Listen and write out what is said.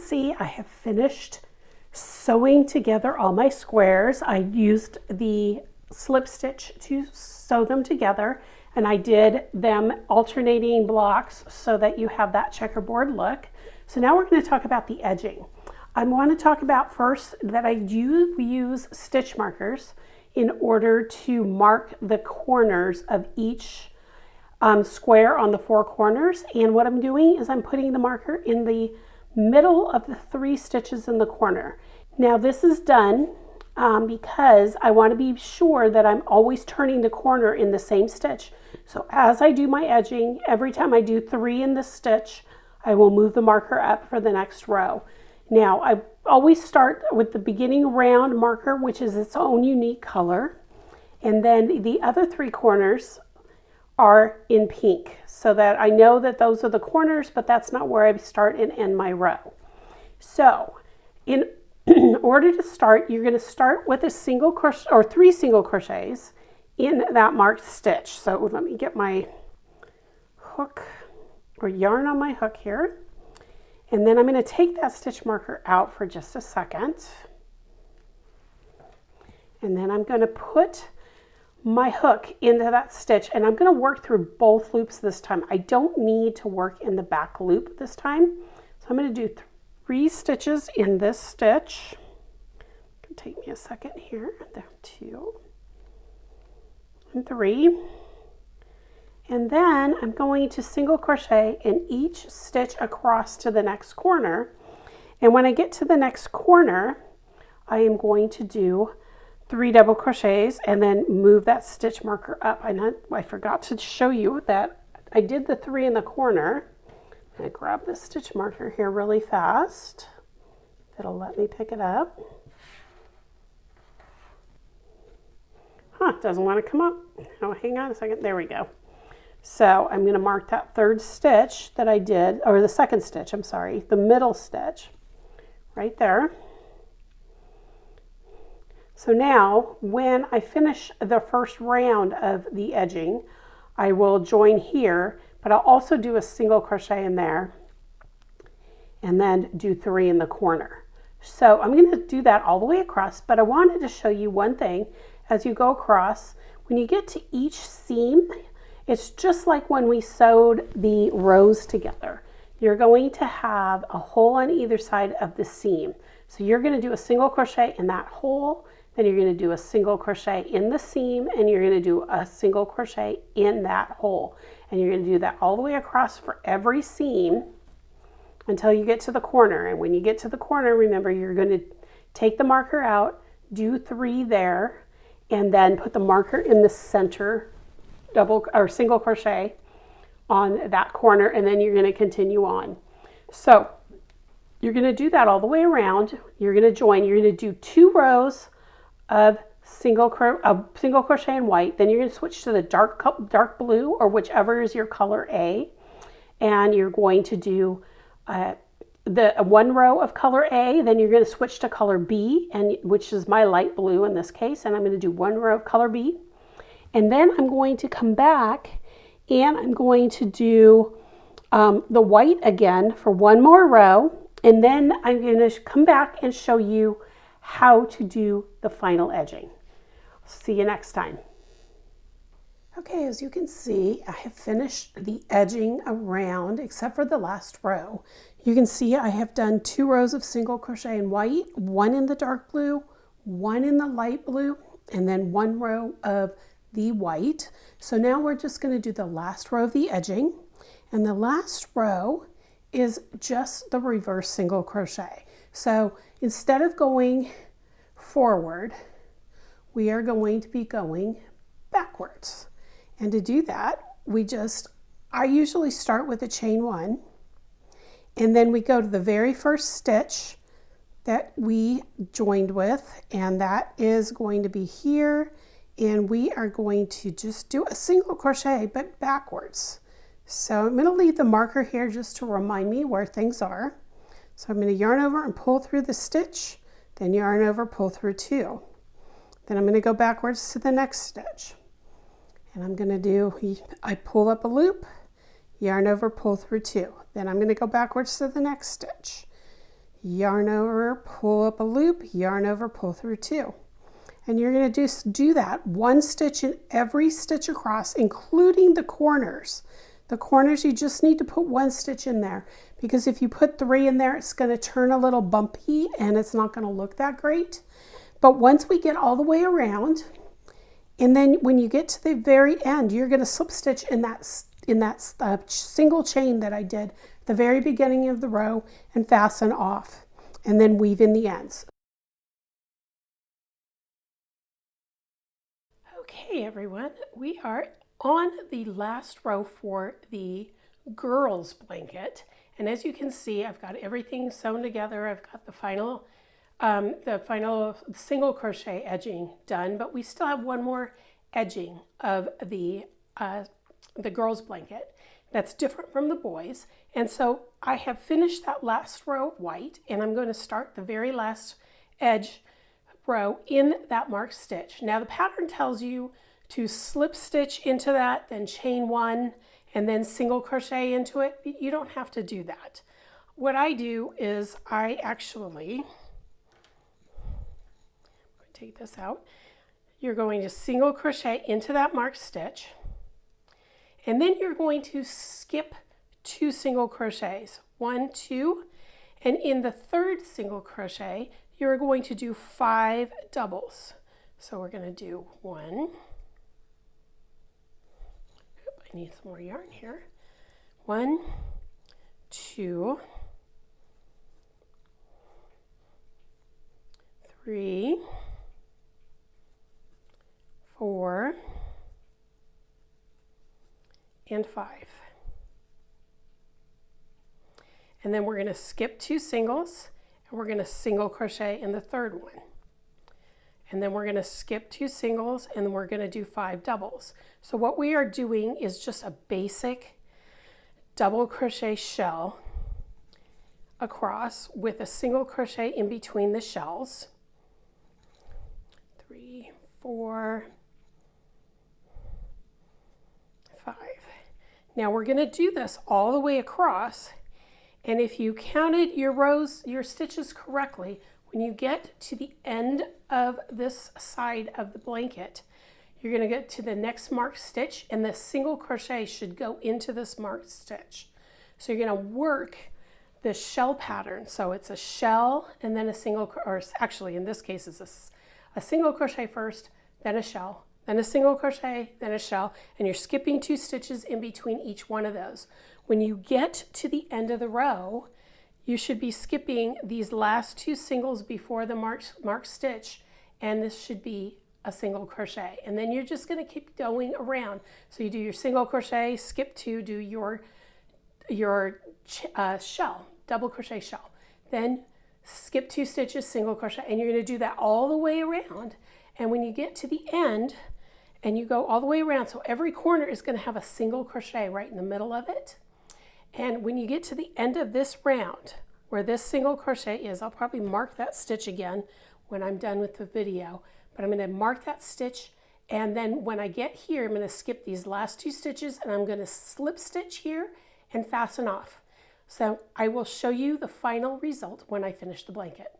see, I have finished sewing together all my squares. I used the slip stitch to sew them together, and I did them alternating blocks so that you have that checkerboard look. So now we're going to talk about the edging. I want to talk about first that I do use stitch markers in order to mark the corners of each square on the 4 corners. And what I'm doing is I'm putting the marker in the middle of the 3 stitches in the corner. Now this is done because I want to be sure that I'm always turning the corner in the same stitch. So as I do my edging, every time I do 3 in this stitch, I will move the marker up for the next row. Now I always start with the beginning round marker, which is its own unique color, and then the other 3 corners are in pink, so that I know that those are the corners, but that's not where I start and end my row. So in order to start, you're going to start with a single crochet or 3 single crochets in that marked stitch. So let me get my hook or yarn on my hook here. And then I'm going to take that stitch marker out for just a second. And then I'm going to put my hook into that stitch, and I'm going to work through both loops this time. I don't need to work in the back loop this time. So I'm going to do 3 stitches in this stitch. It'll take me a second here. There, 2 and 3. And then I'm going to single crochet in each stitch across to the next corner. And when I get to the next corner, I am going to do 3 double crochets and then move that stitch marker up. I forgot to show you that I did the 3 in the corner. I'm going to grab this stitch marker here really fast. It'll let me pick it up. It doesn't want to come up. Oh, hang on a second. There we go. So I'm going to mark that 3rd stitch that I did, or the 2nd stitch, I'm sorry, the middle stitch right there. So now when I finish the first round of the edging, I will join here, but I'll also do a single crochet in there and then do 3 in the corner. So I'm going to do that all the way across, but I wanted to show you one thing as you go across. When you get to each seam, it's just like when we sewed the rows together. You're going to have a hole on either side of the seam. So you're going to do a single crochet in that hole, then you're going to do a single crochet in the seam, and you're going to do a single crochet in that hole. And you're going to do that all the way across for every seam until you get to the corner. And when you get to the corner, remember, you're going to take the marker out, do 3 there, and then put the marker in the center double or single crochet on that corner, and then you're going to continue on. So you're going to do that all the way around. You're going to join. You're going to do 2 rows of single crochet in white. Then you're going to switch to the dark blue, or whichever is your color A, and you're going to do the 1 row of color A. Then you're going to switch to color B, and which is my light blue in this case, and I'm going to do 1 row of color B. And then I'm going to come back and I'm going to do the white again for 1 more row. And then I'm going to come back and show you how to do the final edging. See you next time. Okay, as you can see, I have finished the edging around except for the last row. You can see I have done 2 rows of single crochet in white, 1 in the dark blue, 1 in the light blue, and then 1 row of the white. So now we're just going to do the last row of the edging, and the last row is just the reverse single crochet. So instead of going forward, we are going to be going backwards. And to do that, I usually start with a chain 1, and then we go to the very first stitch that we joined with, and that is going to be here. And we are going to just do a single crochet, but backwards. So I'm going to leave the marker here just to remind me where things are. So I'm going to yarn over and pull through the stitch, then yarn over, pull through 2. Then I'm going to go backwards to the next stitch. And I'm going to do, I pull up a loop, yarn over, pull through 2. Then I'm going to go backwards to the next stitch, yarn over, pull up a loop, yarn over, pull through 2. And you're going to just do that 1 stitch in every stitch across, including the corners. The corners, you just need to put 1 stitch in there, because if you put 3 in there, it's going to turn a little bumpy and it's not going to look that great. But once we get all the way around, and then when you get to the very end, you're going to slip stitch in that single chain that I did at the very beginning of the row and fasten off, and then weave in the ends. Okay, everyone, we are on the last row for the girls blanket, and as you can see, I've got everything sewn together. I've got the final single crochet edging done, but we still have one more edging of the girls blanket that's different from the boys. And so I have finished that last row of white, and I'm going to start the very last edge row in that marked stitch. Now the pattern tells you to slip stitch into that, then chain 1, and then single crochet into it. You don't have to do that. What I do is I actually take this out. You're going to single crochet into that marked stitch, and then you're going to skip 2 single crochets, 1, 2, and in the 3rd single crochet you're going to do 5 doubles. So we're going to do 1, I need some more yarn here, 1, 2, 3, 4, and 5. And then we're going to skip 2 singles, and we're going to single crochet in the 3rd one. And then we're going to skip 2 singles, and we're going to do 5 doubles. So what we are doing is just a basic double crochet shell across with a single crochet in between the shells. 3, 4, 5. Now we're going to do this all the way across, and if you counted your rows, your stitches correctly, when you get to the end of this side of the blanket, you're going to get to the next marked stitch, and the single crochet should go into this marked stitch. So you're going to work the shell pattern. So it's a shell and then a single, or actually in this case it's a single crochet first, then a shell, then a single crochet, then a shell, and you're skipping 2 stitches in between each one of those. When you get to the end of the row, you should be skipping these last 2 singles before the marked stitch, and this should be a single crochet. And then you're just going to keep going around. So you do your single crochet, skip 2, do your shell, double crochet shell, then skip 2 stitches, single crochet, and you're going to do that all the way around. And when you get to the end and you go all the way around, so every corner is going to have a single crochet right in the middle of it. And when you get to the end of this round where this single crochet is, I'll probably mark that stitch again when I'm done with the video, but I'm going to mark that stitch, and then when I get here, I'm going to skip these last 2 stitches, and I'm going to slip stitch here and fasten off. So I will show you the final result when I finish the blanket.